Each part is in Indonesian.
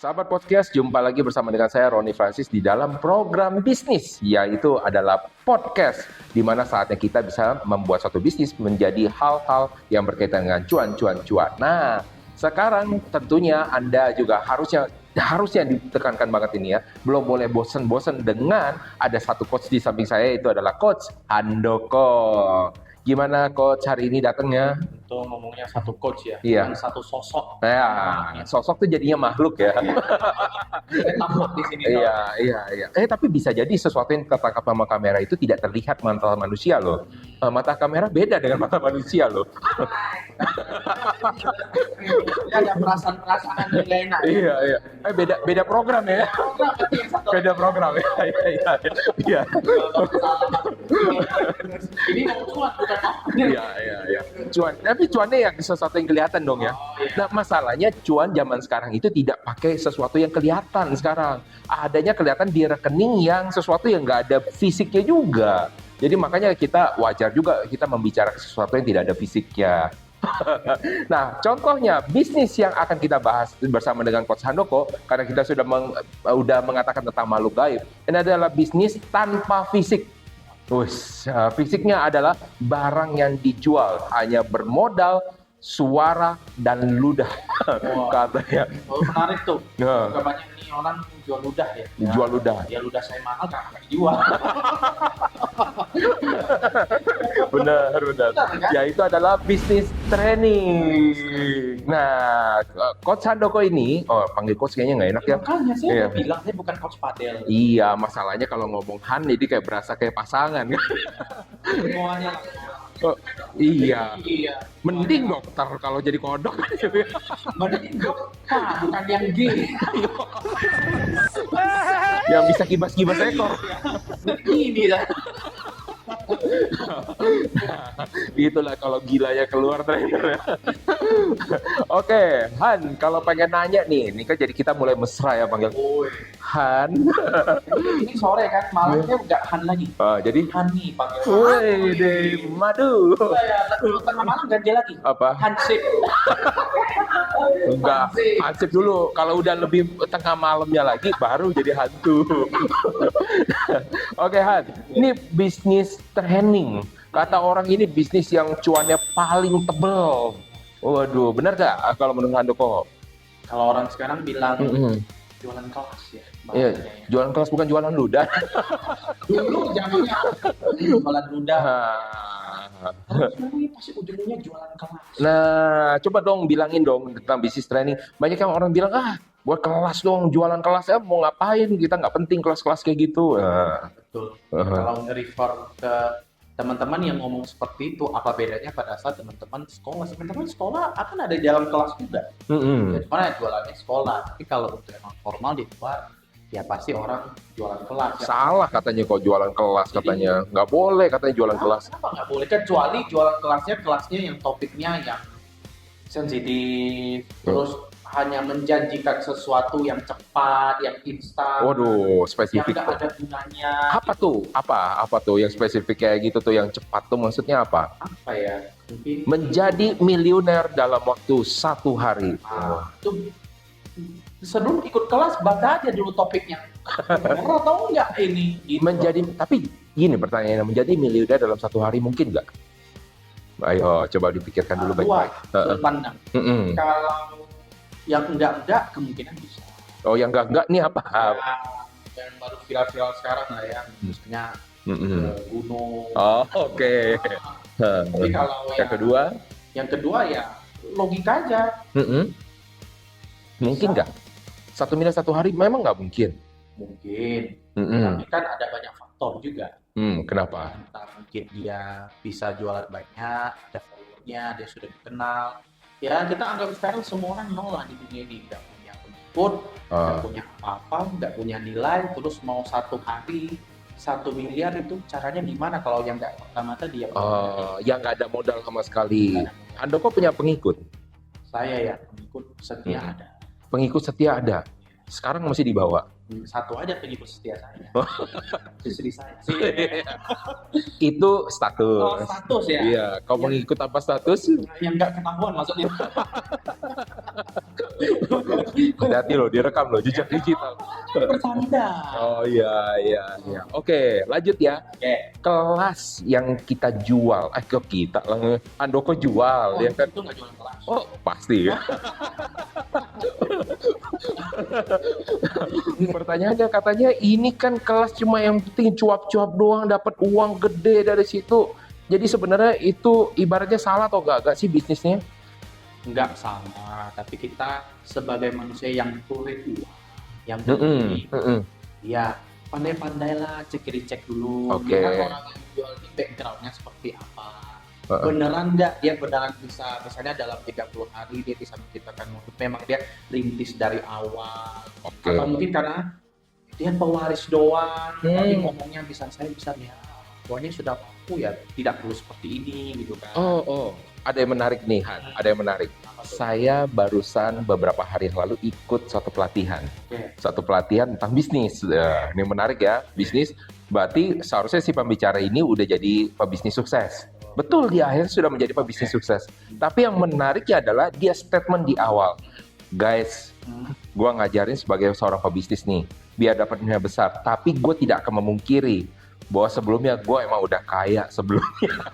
Sahabat podcast, jumpa lagi bersama dengan saya Roni Francis di dalam program bisnis, yaitu adalah podcast, di mana saatnya kita bisa membuat suatu bisnis menjadi hal-hal yang berkaitan dengan cuan. Nah, sekarang tentunya Anda juga harusnya ditekankan banget ini ya, belum boleh bosen-bosen dengan ada satu coach di samping saya, itu adalah Coach Handoko. Gimana Coach hari ini datangnya? Itu ngomongnya satu coach ya, Iya. bukan satu sosok. Ya, sosok tuh jadinya makhluk ya. Saya tampak di sini. Iya. Tapi bisa jadi sesuatu yang tertangkap sama kamera itu tidak terlihat mata manusia loh. Mata kamera beda dengan mata manusia loh. Ada perasaan-perasaan yang gak enak. Iya. Beda program ya. Beda program ya. Iya. Ini mau cuan bukan apa. Iya. Cuan, tapi cuannya yang sesuatu yang kelihatan dong ya. Nah, masalahnya cuan zaman sekarang itu tidak pakai sesuatu yang kelihatan sekarang. Adanya kelihatan di rekening yang sesuatu yang nggak ada fisiknya juga. Jadi makanya kita wajar juga kita membicarakan sesuatu yang tidak ada fisiknya. Nah, contohnya bisnis yang akan kita bahas bersama dengan Coach Handoko, karena kita sudah mengatakan tentang makhluk gaib. Ini adalah bisnis tanpa fisik. Fisiknya adalah barang yang dijual hanya bermodal suara dan ludah. Katanya. Oh, menarik tuh. Ya. Banyak nih orang jual ludah ya. Jual ludah. Ya ludah saya mahal karena dijual. Benar. Kan? Ya, itu adalah bisnis training. Nah, Coach Handoko ini, panggil coach kayaknya nggak enak ya. Makanya saya Iya. udah bilang saya bukan coach padel. Iya, masalahnya kalau ngomong Han jadi kayak berasa kayak pasangan. Semuanya. Iya. Iya. Mending dokter kalau jadi kodok. Mending bukan yang gay. Yang bisa kibas-kibas ekor. Ini lah. Itulah kalau gilanya keluar trainer. Oke, Han, kalau pengen nanya nih, ini kan jadi kita mulai mesra ya panggil Woi. Han. Ini sore kan, malamnya udah Han lagi. Jadi Hani panggil. woi deh, madu. Tengah malam ganti lagi. Apa? Hansip. Enggak, hansip dulu. Kalau udah lebih tengah malamnya lagi, baru jadi hantu. Oke, Han. Ini bisnis training. Kata orang ini bisnis yang cuannya paling tebel. Waduh, benar gak kalau menurut Handoko? Kalau orang sekarang bilang jualan kelas ya. Iya, bahasanya ya. jualan kelas bukan jualan ludah. Dulu zamannya jualan ludah. Nah, Sekarang ini pasti ujungnya jualan kelas. Nah, coba dong bilangin dong tentang bisnis training. Banyak yang orang bilang, buat kelas dong, jualan kelas ya mau ngapain? Kita nggak penting kelas-kelas kayak gitu. Betul. Kalau nge-refer ke teman-teman yang ngomong seperti itu, apa bedanya pada saat teman-teman sekolah? Teman-teman sekolah akan ada di dalam kelas juga. Jadi mana jualannya sekolah. Tapi kalau untuk yang formal di luar, ya pasti orang jualan kelas. Ya. Salah katanya kok jualan kelas katanya. Nggak boleh katanya jualan kelas. Kenapa nggak boleh? Kecuali jualan kelasnya yang topiknya yang sensitif, terus hanya menjanjikan sesuatu yang cepat, yang instan, Waduh, yang spesifik. nggak ada gunanya. Apa tuh? Apa tuh yang spesifik kayak gitu tuh yang cepat tuh maksudnya apa? Apa ya? Mungkin Menjadi miliuner dalam waktu 1 hari. itu sebelum ikut kelas baca aja dulu topiknya. Pernah tahu nggak ini? Gitu. Tapi gini pertanyaannya, menjadi miliuner dalam 1 hari mungkin nggak? Ayo coba dipikirkan dulu baik-baik. Sudut pandang. Kalau yang enggak kemungkinan bisa. Oh, yang enggak nih apa? Yang baru viral-viral sekarang lah ya, misalnya gunung. Oh, oke. Tapi kalau Yang kedua, ya logika aja. mungkin nggak? 1 miliar 1 hari memang nggak mungkin. Mungkin. Mm-mm. Tapi kan ada banyak faktor juga. Kenapa? Entah mungkin dia bisa jualan banyak, ada followernya, dia sudah dikenal. Ya kita anggap sekarang semua orang nol lah di dunia ini, nggak punya pengikut, nggak punya apa-apa, nggak punya nilai, terus mau 1 hari 1 miliar itu caranya gimana kalau yang nggak pertama dia yang nggak ada modal sama sekali. Handoko punya pengikut? Saya ya pengikut setia ada. Pengikut setia ada. Sekarang masih dibawa. satu aja pengikut setia saya. Istri saya. Itu Oh, status. status ya. Iya, kau Iya. mengikut apa status? Yang nggak ketahuan maksudnya. Hati-hati loh, direkam loh, jejak digital. Bercanda. Oh iya, iya, iya. Oke, lanjut ya. Oke. Kelas yang kita jual, ke kita lah, Handoko jual, Oh, ya kan? itu nggak jualan kelas. Oh, pasti ya. Pertanyaannya katanya ini kan kelas cuma yang penting cuap-cuap doang, dapat uang gede dari situ. Jadi sebenarnya itu ibaratnya salah atau enggak sih bisnisnya? Nggak sama, tapi kita sebagai manusia yang tulen uang, yang Mm-mm, beli, mm-mm. ya pandai-pandailah cek dulu, Oke. lihat orang yang jual ini backgroundnya seperti apa, Heeh. beneran nggak dia beneran bisa, misalnya dalam 30 hari dia bisa menciptakan modul, memang dia rintis dari awal, Oke. atau mungkin karena dia pewaris doang, tapi Hmm. ngomongnya saya bisa ya, pokoknya sudah mampu ya, tidak perlu seperti ini gitu kan. Oh. Ada yang menarik nih, Han. Ada yang menarik. Apa tuh? Saya barusan beberapa hari yang lalu ikut suatu pelatihan. Oke. Satu pelatihan tentang bisnis. Ini menarik ya, bisnis. Berarti seharusnya si pembicara ini udah jadi pebisnis sukses. Betul, dia akhirnya sudah menjadi pebisnis sukses. Tapi yang menariknya adalah dia statement di awal. Guys, gua ngajarin sebagai seorang pebisnis nih, biar dapat nilai besar. Tapi gue tidak akan memungkiri bahwa sebelumnya gue emang udah kaya sebelumnya.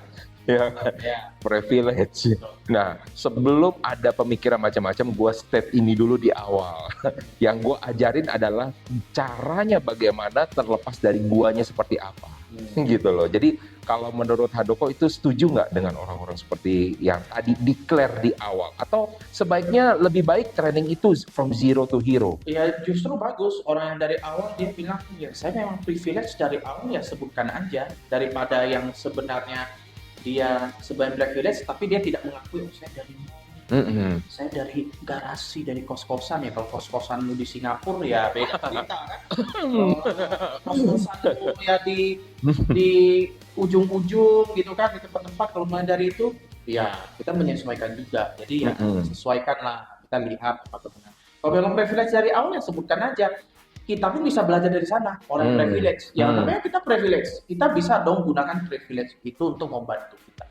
Ya, Ya. privilege. Nah, sebelum ada pemikiran macam-macam, gue state ini dulu di awal. Yang gue ajarin adalah caranya bagaimana terlepas dari guanya seperti apa. Gitu loh. Jadi kalau menurut Handoko itu setuju nggak dengan orang-orang seperti yang tadi declare di awal? Atau sebaiknya lebih baik training itu from zero to hero? Ya justru bagus orang yang dari awal dia bilang ya saya memang privilege dari awal ya sebutkan aja daripada yang sebenarnya dia sebenarnya privilege tapi dia tidak mengakui oh saya dari Mm-mm. saya dari garasi dari kos-kosan ya kalau kos-kosanmu di Singapura ya beda cerita kan. Kos-kosanmu ya di ujung-ujung gitu kan di tempat-tempat kalau mulai dari itu ya kita menyesuaikan juga jadi ya sesuaikan lah kita lihat apa benar. Kalau memang privilege dari awal ya sebutkan aja kita pun bisa belajar dari sana orang yang privilege yang namanya kita privilege kita bisa dong gunakan privilege itu untuk membantu kita.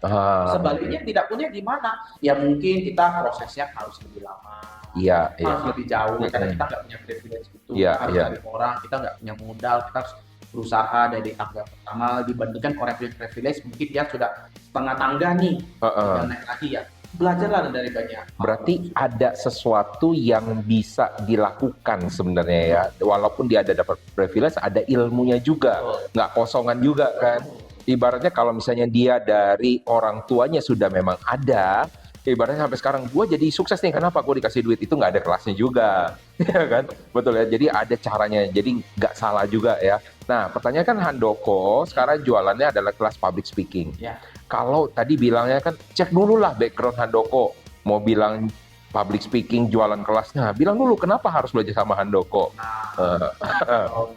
Sebaliknya tidak punya gimana ya mungkin kita prosesnya harus lebih lama Iya, harus lebih jauh karena kita nggak punya privilege itu Iya, harus iya. dari orang kita nggak punya modal kita harus berusaha dari tangga pertama dibandingkan orang yang punya privilege mungkin dia sudah setengah tangga nih dan naik lagi ya belajarlah dari banyak. Berarti ada sesuatu yang bisa dilakukan sebenarnya ya, walaupun dia ada dapat privilege, ada ilmunya juga, nggak kosongan juga kan. Ibaratnya kalau misalnya dia dari orang tuanya sudah memang ada, ibaratnya sampai sekarang gue jadi sukses nih, kenapa gue dikasih duit itu nggak ada kelasnya juga, ya kan? Betul ya. Jadi ada caranya, jadi nggak salah juga ya. Nah, pertanyaan kan Handoko sekarang jualannya adalah kelas public speaking. Ya. Kalau tadi bilangnya kan cek dulu lah background Handoko. Mau bilang public speaking jualan kelasnya, bilang dulu kenapa harus belajar sama Handoko. Kalau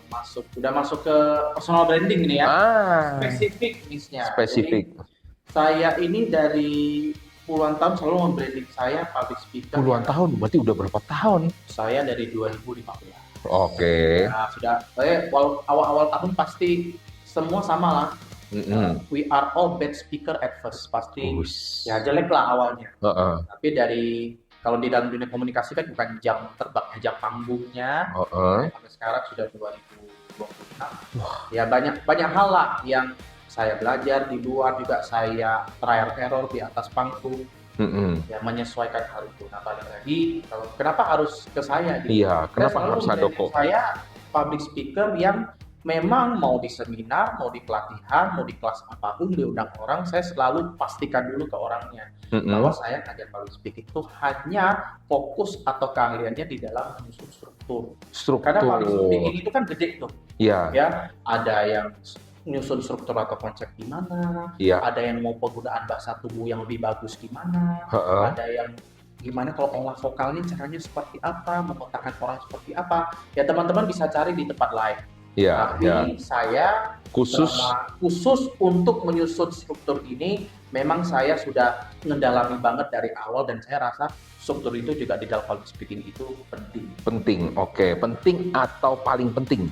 udah masuk ke personal branding ini ya. Spesifik misalnya. Spesifik. Jadi, saya ini dari puluhan tahun selalu membranding saya public speaker. Puluhan tahun, berarti udah berapa tahun? Saya dari 2015. Oke. Nah, sudah. Awal-awal tahun pasti semua sama lah. We are all bad speaker at first pasti ya jelek lah awalnya. Tapi kalau di dalam dunia komunikasi kan bukan jam terbangnya, jam panggungnya. Sampai sekarang sudah 2026. Ya banyak hal lah yang saya belajar di luar juga saya trial error di atas panggung. Ya menyesuaikan hal itu. Nah balik lagi kenapa harus ke saya? Gitu. Iya, kenapa harus Handoko? Saya public speaker yang memang mau di seminar, mau di pelatihan, mau di kelas apapun diundang orang, saya selalu pastikan dulu ke orangnya bahwa saya ngajar public speaking itu hanya fokus atau keahliannya di dalam menyusun struktur. Karena public speaking itu kan gede tuh. Iya. Ya, ada yang nyusun struktur atau konsep gimana, ada yang mau penggunaan bahasa tubuh yang lebih bagus gimana, ada yang gimana kalau olah vokalnya caranya seperti apa, memotakkan orang seperti apa. Ya teman-teman bisa cari di tempat live. Iya, Tapi iya. saya Khusus. khusus untuk menyusun struktur ini, memang saya sudah mendalami banget dari awal dan saya rasa struktur itu juga di dalam public speaking itu penting. Penting, oke. Penting atau paling penting?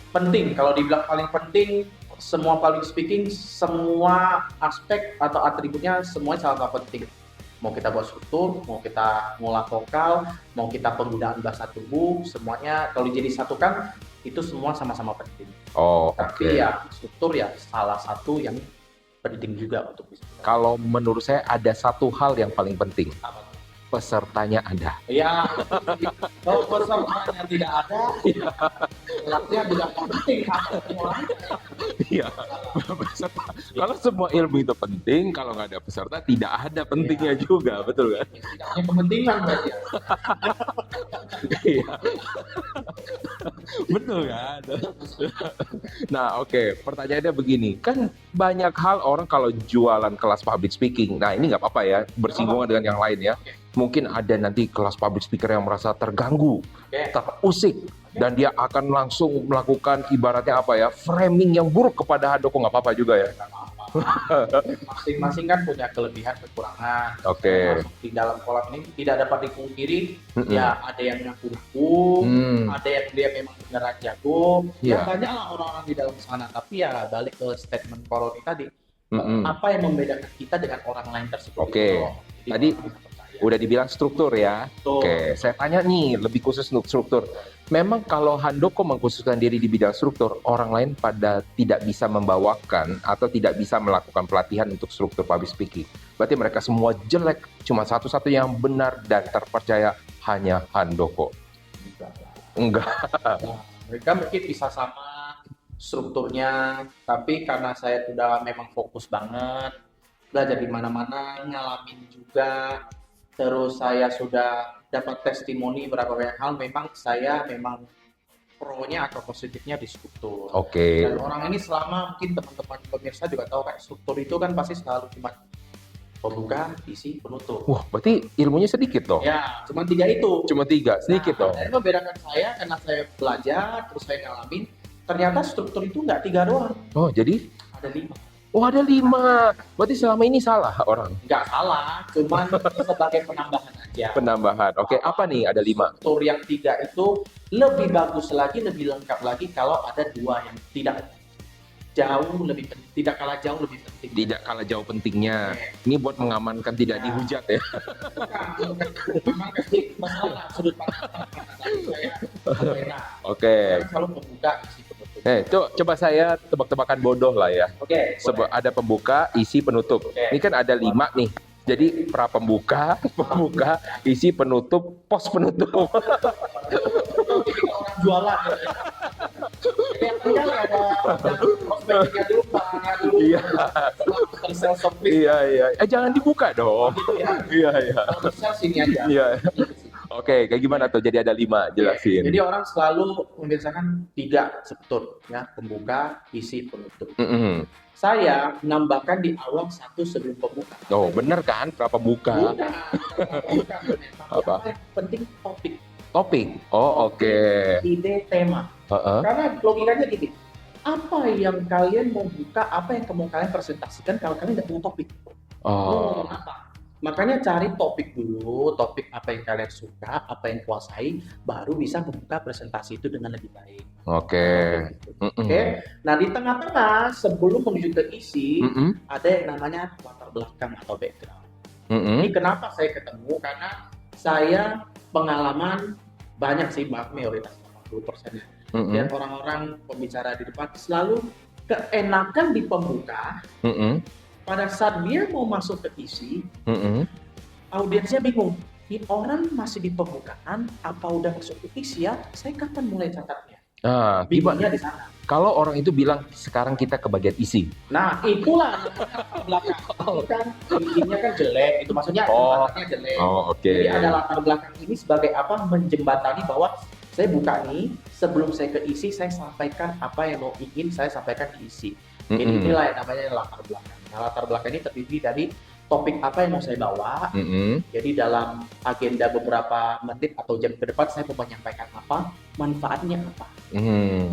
Penting, kalau dibilang paling penting, semua public speaking, semua aspek atau atributnya semuanya sangat penting. Mau kita buat struktur, mau kita ngolah vokal, mau kita penggunaan bahasa tubuh, semuanya kalau dijadi satukan itu semua sama-sama penting. Oh, Tapi oke. ya struktur ya salah satu yang penting juga untuk bisa. Kalau menurut saya ada satu hal yang paling penting. Apa? Pesertanya ada. Ya, kalau pesertanya tidak ada, kelasnya juga penting. Iya. Peserta. Kalau semua ilmu itu penting, kalau nggak ada peserta tidak ada pentingnya juga, betul kan? Tidak punya kepentingan berarti. Iya. Betul kan? Nah, oke. Pertanyaannya begini, kan banyak hal orang kalau jualan kelas public speaking. Nah, ini nggak apa-apa ya, bersinggungan dengan yang lain ya. Mungkin ada nanti kelas public speaker yang merasa terganggu, terusik, dan dia akan langsung melakukan ibaratnya apa ya, framing yang buruk kepada Handoko. Nggak apa-apa juga ya. Masing-masing kan punya kelebihan kekurangan. Oke. Masuk di dalam kolam ini tidak dapat dipungkiri. Mm-mm. Ya ada yang ngaku-ngaku, Hmm. ada yang dia memang beneran jago. Ya Iya. banyaklah orang-orang di dalam sana. Tapi ya balik ke statement Koroni tadi, Mm-mm. apa yang membedakan kita dengan orang lain tersebut? Oke. Gitu. Jadi Tadi orang bisa percaya. Udah dibilang struktur ya. Betul. Oke, saya tanya nih lebih khusus untuk struktur. Memang kalau Handoko mengkhususkan diri di bidang struktur, orang lain pada tidak bisa membawakan atau tidak bisa melakukan pelatihan untuk struktur public speaking. Berarti mereka semua jelek, cuma satu-satu yang benar dan terpercaya hanya Handoko. Enggak. Nah, mereka mungkin bisa sama strukturnya, tapi karena saya sudah memang fokus banget, belajar di mana-mana, ngalamin juga, terus saya sudah dapat testimoni berapa banyak hal, memang saya memang pro-nya atau positifnya di struktur. Oke. Dan orang ini selama mungkin teman-teman pemirsa juga tahu kayak struktur itu kan pasti selalu cuma pembuka, isi, penutup. Wah, berarti ilmunya sedikit dong. Ya, cuma 3 itu. Cuma 3, sedikit dong. Nah, yang membedakan saya karena saya belajar, terus saya ngalamin, ternyata struktur itu nggak 3 doang, Oh, jadi? ada 5. Oh, ada 5. Berarti selama ini salah orang. Nggak salah, cuman sebagai penambahan aja. Penambahan. Oke, apa nih ada 5? Struktur yang 3 itu lebih bagus lagi, lebih lengkap lagi kalau ada 2 yang tidak kalah jauh lebih penting. Tidak kalah jauh pentingnya. Oke. Ini buat mengamankan tidak dihujat ya. Memang kasih masalah sudut pandang saya berbeda. Oke. Saya selalu membuka isi penutup. Coba saya tebak-tebakan bodoh lah ya. Oke, Ada pembuka, isi, penutup. Oke. Ini kan ada 5 nih. Jadi pra pembuka, pembuka, isi, penutup, pos penutup. tipikal orang jualan ya. Jadi yang punya ada prospeknya dulu Pak, dulu. Iya. Setelah sales service Iya. Jangan dibuka dong. gitu ya. Iya. Kalau bisa sini aja. Iya. Oke, kayak gimana tuh? Jadi ada 5, jelasin. Jadi orang selalu membiasakan 3 struktur ya, pembuka, isi, penutup. Mm-mm. Saya menambahkan di awal 1 sebelum pembuka. Oh, bener kan? Pra pembuka. Bukan. Apa? Yang penting topik, Topik. Oh, oke. ide, tema. Heeh. Karena logikanya gini, apa yang kalian mau buka, apa yang mau kalian presentasikan kalau kalian nggak punya topik? Mau Oh. ngomong apa? Makanya cari topik dulu, topik apa yang kalian suka, apa yang kuasai, baru bisa membuka presentasi itu dengan lebih baik. Oke. Mm-mm. Oke, nah di tengah-tengah sebelum menuju ke isi, Mm-mm. ada yang namanya latar belakang atau background. Mm-mm. Ini kenapa saya ketemu? Karena saya pengalaman banyak sih, mayoritas 80%. Mm-mm. Dan orang-orang pembicara di depan selalu keenakan di pembuka. Mm-mm. Pada saat dia mau masuk ke isi, Mm-mm. audiensnya bingung. Ini orang masih di pembukaan, apa udah masuk ke isi ya? Saya kapan mulai catatnya? Nah, Bingungnya gimana? di sana. Kalau orang itu bilang sekarang kita ke bagian isi. Nah, itulah latar belakang. Itu kan isinya kan jelek. Itu maksudnya Oh. jembatannya jelek. Oh, oke. Jadi ada latar belakang ini sebagai apa? Menjembatani bahwa saya buka nih, sebelum saya ke isi, saya sampaikan apa yang mau ingin saya sampaikan di isi. Jadi Mm-mm. inilah yang namanya latar belakang. Nah, latar belakang ini terdiri dari topik apa yang mau saya bawa. Mm-mm. Jadi dalam agenda beberapa menit atau jam ke depan saya mau menyampaikan apa, manfaatnya apa.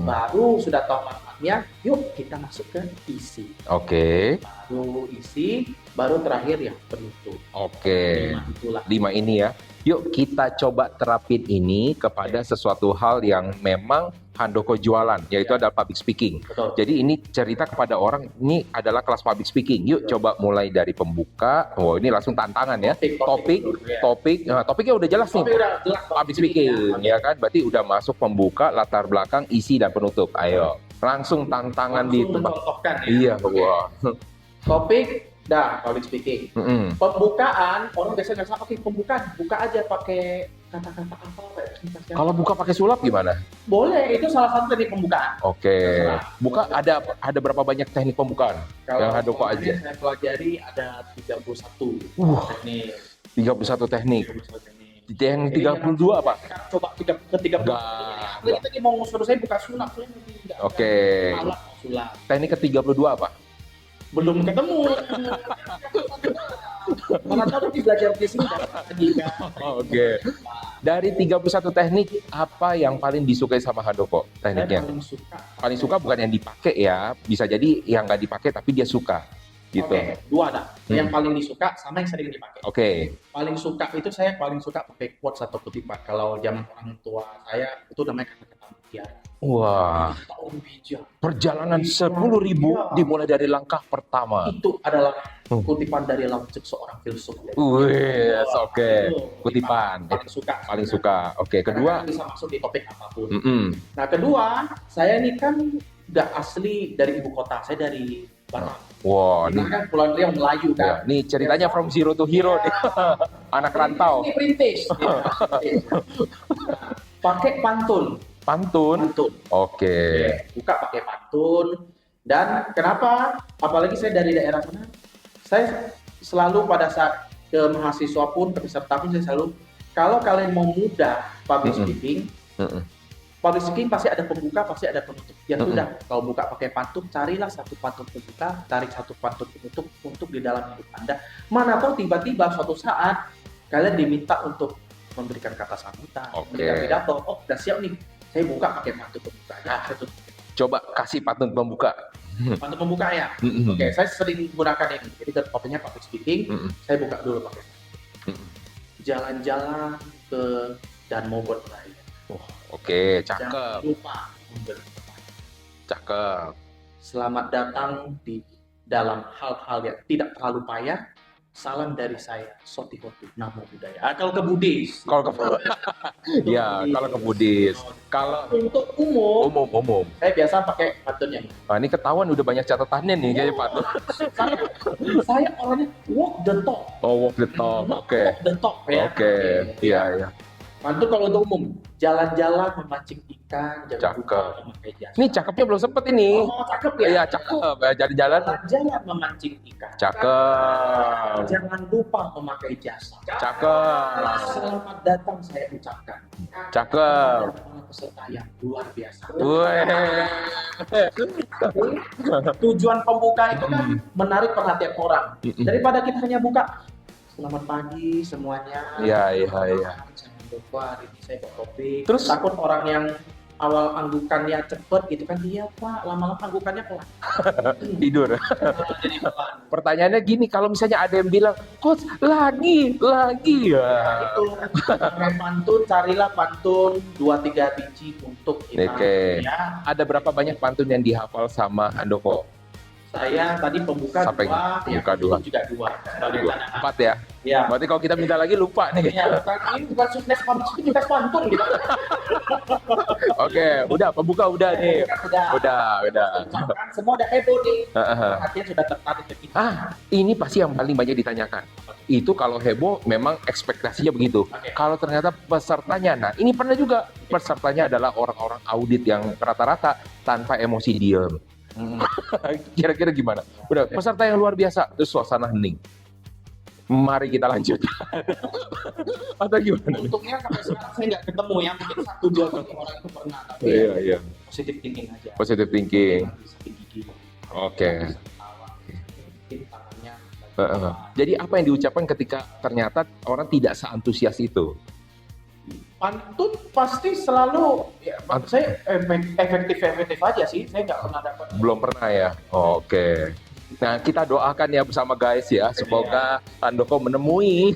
Baru sudah tahu manfaatnya, yuk kita masuk ke isi. Oke. Baru isi, baru terakhir ya penutup. Oke. 5 itulah. 5 ini ya. Yuk kita coba terapin ini kepada sesuatu hal yang memang Handoko jualan, yaitu adalah public speaking. Betul. Jadi ini cerita kepada orang, ini adalah kelas public speaking. Yuk coba mulai dari pembuka. Oh, ini langsung tantangan ya. Topiknya udah jelas nih. Topik udah jelas, Public speaking, ya kan? Berarti udah masuk pembuka, latar belakang, isi dan penutup. Ayo, langsung tantangan di Langsung tempat. mencontohkan ya. Iya, Oke. wah. Topik dah public speaking. Mm-mm. Pembukaan orang biasanya nggak salah, oke pembukaan buka aja pakai kata-kata apa kayak Kalau buka pakai sulap gimana? boleh, itu salah satu teknik pembukaan. Oke. Terserah. Buka ada berapa banyak teknik pembukaan? Yang Handoko selama ini aja. saya pelajari ada 31 teknik. 31 teknik. 31 teknik. Yang Jadi 32 apa? sekarang coba ke 30. Enggak. Ini tadi mau suruh saya buka sulap, saya tidak. Oke. Alat sulap. Teknik ke-32 apa? Belum ketemu. Mana tahu nanti belajar di sini lagi kan. Oke. Dari 31 teknik, apa yang paling disukai sama Handoko Saya tekniknya? paling suka. Paling suka bukan yang dipakai ya, bisa jadi yang nggak dipakai tapi dia suka gitu. Oke, dua ada. Yang paling disuka sama yang sering dipakai. Oke. Paling suka itu saya paling suka pakai quotes atau kutipan. Kalau zaman orang tua saya itu namanya kata-kata mutiara. Wah, Tahun bijak. perjalanan 10.000 dimulai dari langkah pertama. Itu adalah kutipan dari Lao Tzu, seorang filsuf. Wih, oke. Itu Kutipan. paling suka. Paling suka. Oke, Karena kedua. bisa masuk di topik apapun. Mm-mm. Nah, kedua, saya ini kan nggak asli dari ibu kota, saya dari Batam. Wah, Kita nih, kan Pulau Riau Melayu ya, kan. nih ceritanya from zero to hero nih. Anak rantau. Ini perintis. Pakai pantun. Pantun. Pantun. Oke. Buka pakai pantun. Dan kenapa? Apalagi saya dari daerah mana? Saya selalu pada saat ke mahasiswa pun, ke peserta pun saya selalu, kalau kalian mau mudah public speaking, Mm-mm. public speaking pasti ada pembuka, pasti ada penutup. Ya Mm-mm. sudah, kalau buka pakai pantun, carilah satu pantun pembuka, tarik satu pantun penutup untuk di dalam hidup Anda. Mana tahu tiba-tiba suatu saat kalian diminta untuk memberikan kata sambutan, Oke. memberikan pidato. Oh, udah siap nih. Saya buka pakai pantun pembuka. Ya, itu Coba kasih pantun pembuka. pantun pembuka ya. Mm-mm. Oke, saya sering gunakan ini. Jadi topiknya public speaking, Mm-mm. saya buka dulu pakai Mm-mm. jalan-jalan ke Danau Berlaya. Oke, Jangan cakep, lupa memberi cakep. selamat datang di dalam hal-hal yang tidak terlalu payah. Salam dari saya, Soti Hotu, Namo Buddhaya. Kalau ke Buddhis. Kalau ke ya, kalau ke Buddhis. Kalau Untuk umum, umum. saya biasa pakai pantunnya. Nah, ini ketahuan udah banyak catatannya nih kayaknya pantun. Saya orangnya walk the talk. Oh, walk the talk. Oke. Walk the talk ya. Oke. Iya, iya. Pantun kalau untuk umum, jalan-jalan memancing ikan, jangan Cakep. lupa memakai jasa. Ini cakepnya belum sempet ini. Oh, cakep ya? Iya, cakep. Jalan-jalan. Jalan-jalan memancing ikan. Cakep. Jangan lupa memakai jasa. Cakep. Selamat datang saya ucapkan. Cakep. Dan para peserta yang luar biasa. Weh. Tujuan pembuka itu kan menarik perhatian orang. Mm-mm. Daripada kita hanya buka, selamat pagi semuanya. Iya. Jangan lupa hari ini saya bawa topik. Terus? Takut orang yang awal anggukannya cepet gitu kan, iya Pak, lama-lama anggukannya pelan. Tidur. Jadi pelan. Pertanyaannya gini, kalau misalnya ada yang bilang, coach lagi ya. Itu pakai pantun, carilah pantun 2-3 biji untuk kita. Oke. Ya, Ada berapa banyak pantun yang dihafal sama Handoko? saya tadi pembuka Sampai 2, yang buka kedua 2. juga 2. Sebagai tanda 4 ya. Ya. Berarti kalau kita minta lagi lupa nih. Ya, ini bukan sukses pantun, ini tes pantun gitu. Oke, udah pembuka udah nih. Udah. Ucapkan, semua udah heboh nih. Perhatian sudah tertarik ke kita. Ini pasti yang paling banyak ditanyakan. Itu kalau heboh memang ekspektasinya begitu. Oke. Kalau ternyata pesertanya, nah ini pernah juga pesertanya adalah orang-orang audit yang rata-rata tanpa emosi diem. Kira-kira gimana? Udah peserta yang luar biasa, terus suasana hening. Mari kita lanjut. Atau gimana? Untungnya sampai sekarang saya nggak ketemu ya, mungkin 1-2 orang itu pernah, tapi Iya. positive thinking aja. Positive thinking. Bisa digigih. Oke. Bisa ketawa. Mungkin tangannya. Jadi apa yang diucapkan ketika ternyata orang tidak seantusias itu? Pantun pasti selalu, ya maksud saya efektif aja sih. Saya nggak pernah dapat. Belum pernah ya? Oke. Nah, kita doakan ya bersama guys ya, semoga Handoko menemui.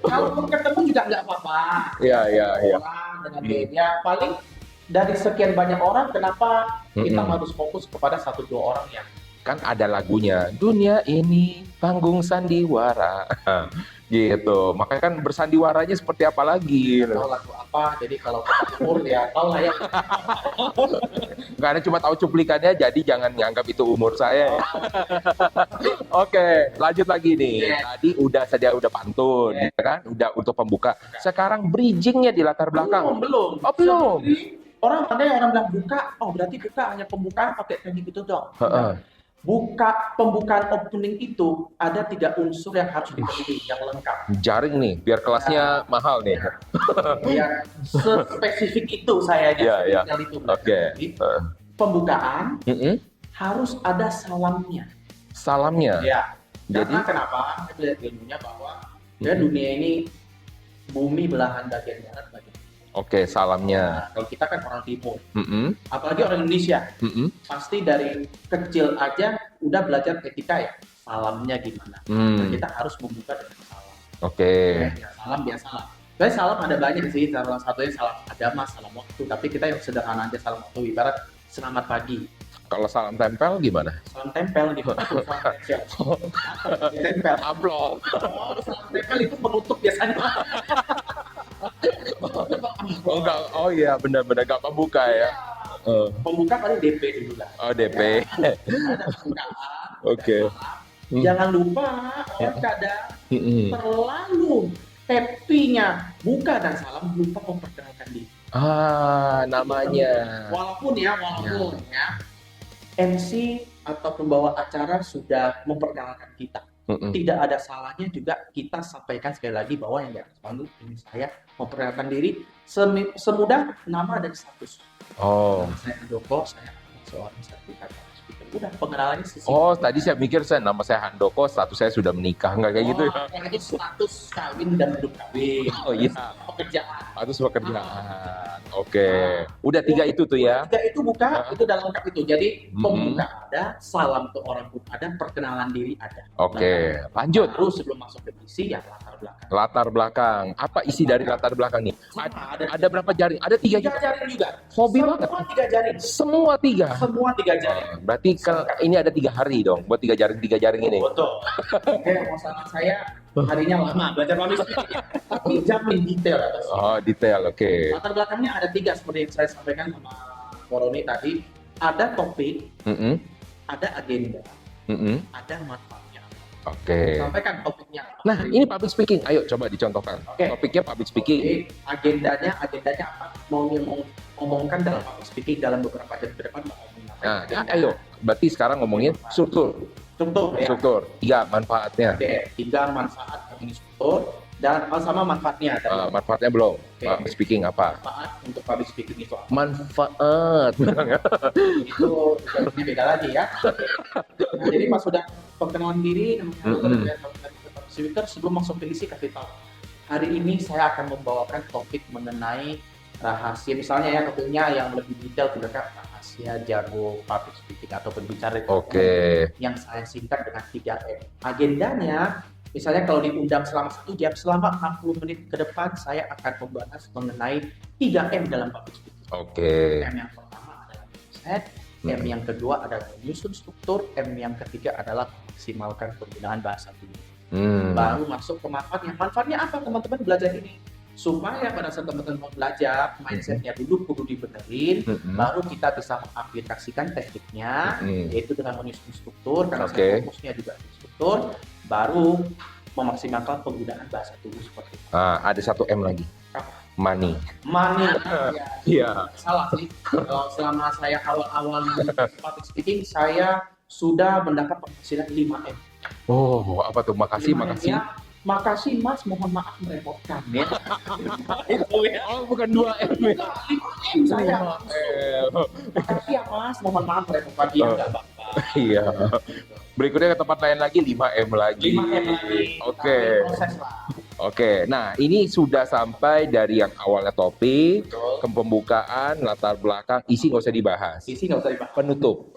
Kalaupun ketemu juga nggak apa-apa. Iya, iya, iya. Orang dengan dia paling dari sekian banyak orang, kenapa kita Mm-mm. harus fokus kepada 1-2 orang yang Kan ada lagunya, dunia ini panggung sandiwara. Gitu. Makanya kan bersandiwaranya seperti apa lagi? tahu lagu apa. Jadi kalau umur ya tahu lah ya. Karena cuma tahu cuplikannya, jadi jangan nganggap itu umur saya. Oke, lanjut lagi nih. Tadi udah pantun, ya kan? Udah untuk pembuka. Sekarang bridgingnya di latar belakang. Belum. Oh, belum. Jadi, orang ada yang orang bilang buka, oh berarti buka hanya pembukaan pakai teknik itu dong. Heeh. Pembukaan opening itu ada 3 unsur yang harus dipenuhi yang lengkap. Jaring nih, biar kelasnya mahal nih. Ya, spesifik itu saya Iya, iya. itu. Oke. Jadi, pembukaan Mm-mm. harus ada salamnya. Salamnya. Ya. Jadi- Karena kenapa? Saya lihat ilmunya bahwa ya dunia ini bumi belahan bagian barat bagian. Oke, salamnya. Nah, kalau kita kan orang timur, Mm-mm. apalagi orang Indonesia, Mm-mm. pasti dari kecil aja udah belajar etika ya. Salamnya gimana? Nah, kita harus membuka dengan salam. Oke. Ya, salam biasalah. Tapi salam ada banyak sih. Salah satunya salam agama, salam waktu. Tapi kita yang sederhana aja salam waktu. Ibarat selamat pagi. Kalau salam tempel gimana? Salam tempel gitu. Tempel. Amplop. Oh, salam tempel itu penutup biasanya. Oh enggak. Oh iya, benar-benar enggak pembuka ya. Pembuka paling DP dulu lah. Oh, DP. Ada pembukaan. Oke. Jangan lupa orang kadang Mm-mm. terlalu happy-nya buka dan salam lupa memperkenalkan diri. Ah, namanya. Walaupun ya MC atau pembawa acara sudah memperkenalkan kita. Mm-mm. Tidak ada salahnya juga kita sampaikan sekali lagi bahwa yang di atas panggung ini saya memperkenalkan diri semudah nama dan status. Oh. Saya Handoko, saya seorang sertifikat speaker. Udah pengenalannya sesimpel. Oh, tadi saya mikir nama saya Handoko, status saya sudah menikah, enggak kayak gitu ya? Apalagi status kawin dan belum kawin. Oh iya. Pekerjaan. Status pekerjaan. Oke. Udah 3 itu tuh ya. 3 itu buka, itu dalam lengkap itu. Jadi Mm-mm. pembuka ada, salam ke orang pun ada, perkenalan diri ada. Oke, lanjut. Baru sebelum masuk ke isi ya latar belakang. Latar belakang. Apa isi dari latar belakang nih? Ada berapa jaring? Ada 3 Tiga juga. jaring juga. Hobi Semua banget. 3 jaring. Semua 3. Semua 3 jaring. Berarti ini ada 3 hari dong buat 3 jaring ini. Betul. Oke, masalah saya harinya lama belajar manusia, tapi jamin detail atas. Oh, detail. Oke. Latar belakangnya ada 3 seperti yang saya sampaikan sama Koroni tadi. Ada topik, Mm-mm. ada agenda, Mm-mm. ada manfaatnya. Oke. Sampaikan topiknya apa. Nah, ini public speaking. Ayo coba dicontohkan. Oke. Topiknya public speaking. Jadi agendanya apa? Mau ngomongkan dalam public speaking dalam beberapa jam ke depan mau ngomongin apa? Nah, ayo. Berarti sekarang ngomongin struktur. Struktur ya. Struktur. 3 manfaatnya. Oke, 3 manfaat ngomongin struktur dan sama manfaatnya. Ada Manfaatnya belum. Oke. Public speaking apa? manfaat untuk public speaking itu apa? Manfaat. Itu jawabnya beda lagi ya. Nah, jadi pas sudah perkenalan diri, namanya speaker, sebelum masuk ke isi kasih tahu. Hari ini saya akan membawakan topik mengenai rahasia, misalnya ya topiknya yang lebih detail tentang rahasia jago public speaking atau berbicara. Oke. Yang saya singkat dengan 3M. Agendanya, misalnya kalau diundang selama 1 jam, selama 60 menit ke depan saya akan membahas mengenai 3M dalam public speaking. Oke. M yang pertama adalah mindset, M yang kedua adalah menyusun struktur, M yang ketiga adalah maksimalkan penggunaan bahasa tubuh. Baru masuk ke manfaatnya. Manfaatnya apa teman-teman belajar ini? Supaya pada saat teman-teman belajar, mindsetnya dulu kudu dibenerin, baru kita bisa mengaplikasikan tekniknya, yaitu dengan menyusun struktur, karena saya fokusnya juga di struktur, baru memaksimalkan penggunaan bahasa tubuh seperti itu. Ada 1 M lagi. Money. Money. Iya. Salah sih. Kalau selama saya awal-awal public speaking, saya sudah mendapat penghasilan 5M. Oh, apa tuh? Makasih, 5M makasih. ya, makasih Mas, mohon maaf merepotkan ya. Itu ya. Oh, bukan 2M. 5M saya. Makasih ya Mas, mohon maaf merepotkan. Iya, enggak apa-apa. Iya. Berikutnya ke tempat lain lagi 5M lagi. 5M lagi. Oke. Tapi proses lah. Oke. Nah, ini sudah sampai dari yang awalnya topik, Betul. ke pembukaan, latar belakang, isi nggak usah dibahas. Isi nggak usah dibahas. Penutup.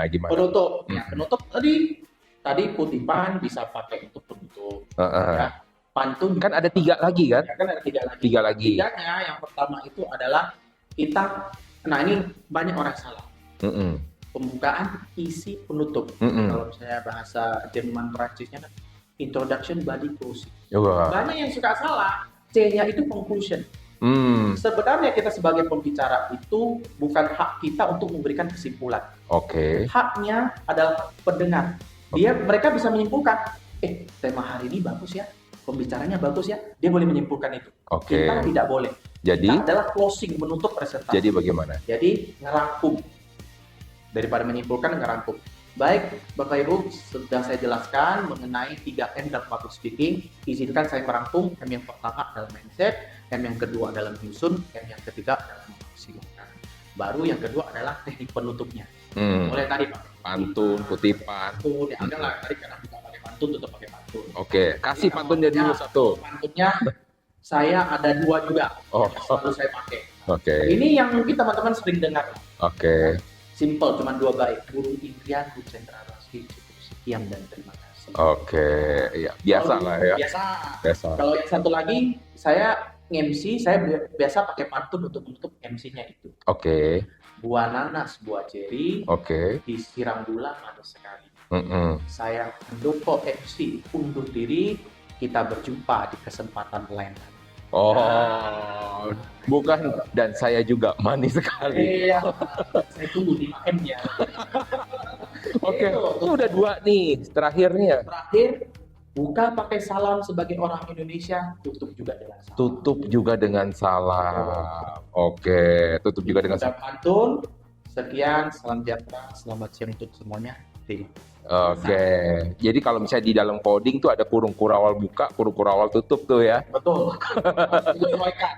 Gimana? Penutup. Ya, penutup tadi kutipan bisa pakai untuk penutup. Ya. Pantun Kan ada 3 lagi kan? ya, kan ada 3 lagi. 3 lagi. Tiganya yang pertama itu adalah kita, nah ini banyak orang salah. Mm-mm. Pembukaan, isi, penutup. Mm-mm. Kalau saya bahasa Jerman Prancisnya kan introduction, body, closing. Wah. Banyak yang suka salah. C-nya itu conclusion. Hmm. Sebenarnya kita sebagai pembicara itu bukan hak kita untuk memberikan kesimpulan. Oke. Haknya adalah pendengar. Mereka bisa menyimpulkan, tema hari ini bagus ya, pembicaranya bagus ya, dia boleh menyimpulkan itu. Oke. Kita tidak boleh. Jadi, Kita adalah closing, menutup presentasi. jadi bagaimana? Jadi ngerangkum. Daripada menyimpulkan, ngerangkum. Baik, Bapak Ibu, sudah saya jelaskan mengenai 3M dalam public speaking. Izinkan saya merangkum. M yang pertama adalah mindset, M yang kedua adalah menyusun, M yang ketiga adalah memaksimalkan. Baru yang kedua adalah teknik penutupnya. Mulai tadi Pak. Pantun, kutipan. Pantun, ya lah. Tadi karena tidak pakai pantun, tetap pakai pantun. Oke, kasih pantunnya dulu satu. Pantunnya saya ada 2 juga. Oh. Yang selalu saya pakai. Oke. Ini yang mungkin teman-teman sering dengar. Oke. Simple, cuma 2 bait. Burung impian, konsentrasi, cukup sekian dan terima kasih. Oke, ya biasa lah ya. Biasa. Kalau yang satu lagi, saya MC, saya biasa pakai pantun untuk menutup MC-nya itu. Oke. Buah nanas, buah ceri, Oke. disiram gula manis sekali. Mm-mm. Saya Handoko MC undur diri, kita berjumpa di kesempatan lain. Oh, bukan, dan saya juga manis sekali. Iya, saya tunggu 5M-nya. Oke, itu udah 2 nih, terakhir nih ya. Terakhir, buka pakai salam sebagai orang Indonesia, tutup juga dengan salam. Tutup juga dengan salam. Oke, tutup juga dengan Ucap salam. pantun, sekian, salam sejahtera, selamat siang untuk semuanya. Oke, jadi kalau misalnya di dalam coding tuh ada kurung-kurung awal buka, kurung-kurung awal tutup tuh ya. Betul. Disesuaikan.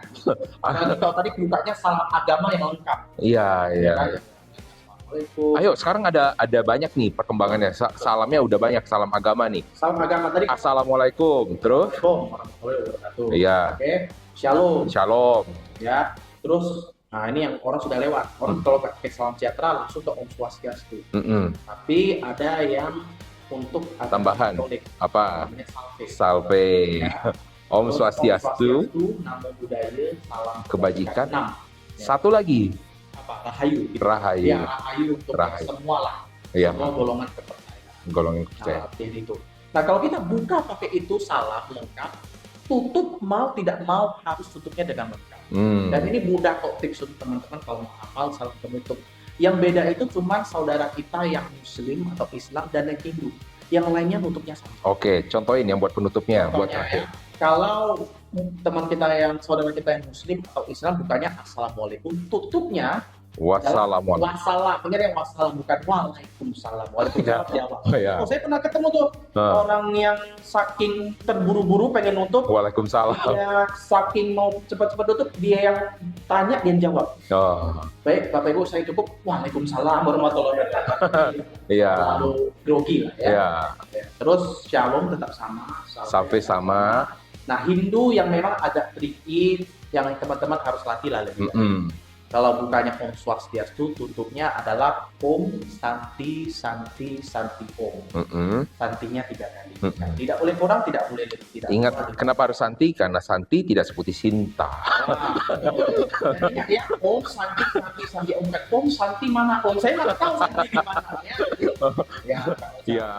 Karena kalau tadi bukanya salam agama yang lengkap. Iya, iya. Assalamualaikum. Ayo, sekarang ada banyak nih perkembangannya. Salamnya udah banyak, salam agama nih. Salam agama tadi. Assalamualaikum, terus? Assalamualaikum warahmatullahi wabarakatuh. Iya. Oke. Shalom. Shalom. Ya. Terus, nah ini yang orang sudah lewat. Orang kalau pakai salam sejahtera langsung ke Om Swastiastu. Mm-mm. Tapi ada yang untuk Tambahan. Katolik, Apa? namanya salve. Salve. Ya. Om Terus, Swastiastu. Namo Buddhaya, salam Kebajikan. 6. Satu lagi, Apa? Rahayu. Gitu. Rahayu. Ya, Rahayu untuk Rahayu. semua lah. Iya, Semua golongan kepercayaan. golongan Nah, percaya. itu. Nah, kalau kita buka pakai itu salam lengkap, tutup mau tidak mau harus tutupnya dengan lengkap. Dan ini mudah kok tips untuk teman-teman kalau mau hafal salam penutup. Yang beda itu cuma saudara kita yang Muslim atau Islam dan yang Hindu. Yang lainnya tutupnya sama. Oke, contohin yang buat penutupnya, buat Contohnya, terakhir. kalau teman kita yang saudara kita yang Muslim atau Islam bukanya Assalamualaikum, tutupnya Wassalamualaikum. wassalam. Benar yang wassalam bukan waalaikumsalam. Waalaikumsalam jawab. Oh ya. Oh, saya pernah ketemu tuh orang yang saking terburu-buru pengen nutup, Waalaikumsalam. ya saking mau cepat-cepat tutup, dia yang tanya dia yang jawab. Oh, Baik, Bapak Ibu saya cukup. Waalaikumsalam warahmatullahi wabarakatuh. iya. Lalu grogi lah ya. Iya. Terus shalom tetap sama. Sampai sama. Nah, Hindu yang memang agak tricky, yang teman-teman harus latih lah lebih. Kalau bukanya Om Swastiastu, tutupnya adalah Om Santi Santi Santi Om. Santinya 3 kali. Nah, tidak boleh kurang, tidak boleh lebih. Tidak Ingat, boleh. kenapa harus Santi? Karena Santi tidak seputih Sinta. Nah, ya, Om Santi Santi Santi Om. Om Santi mana? Om saya nggak tahu Santi di mana. Ya. Iya.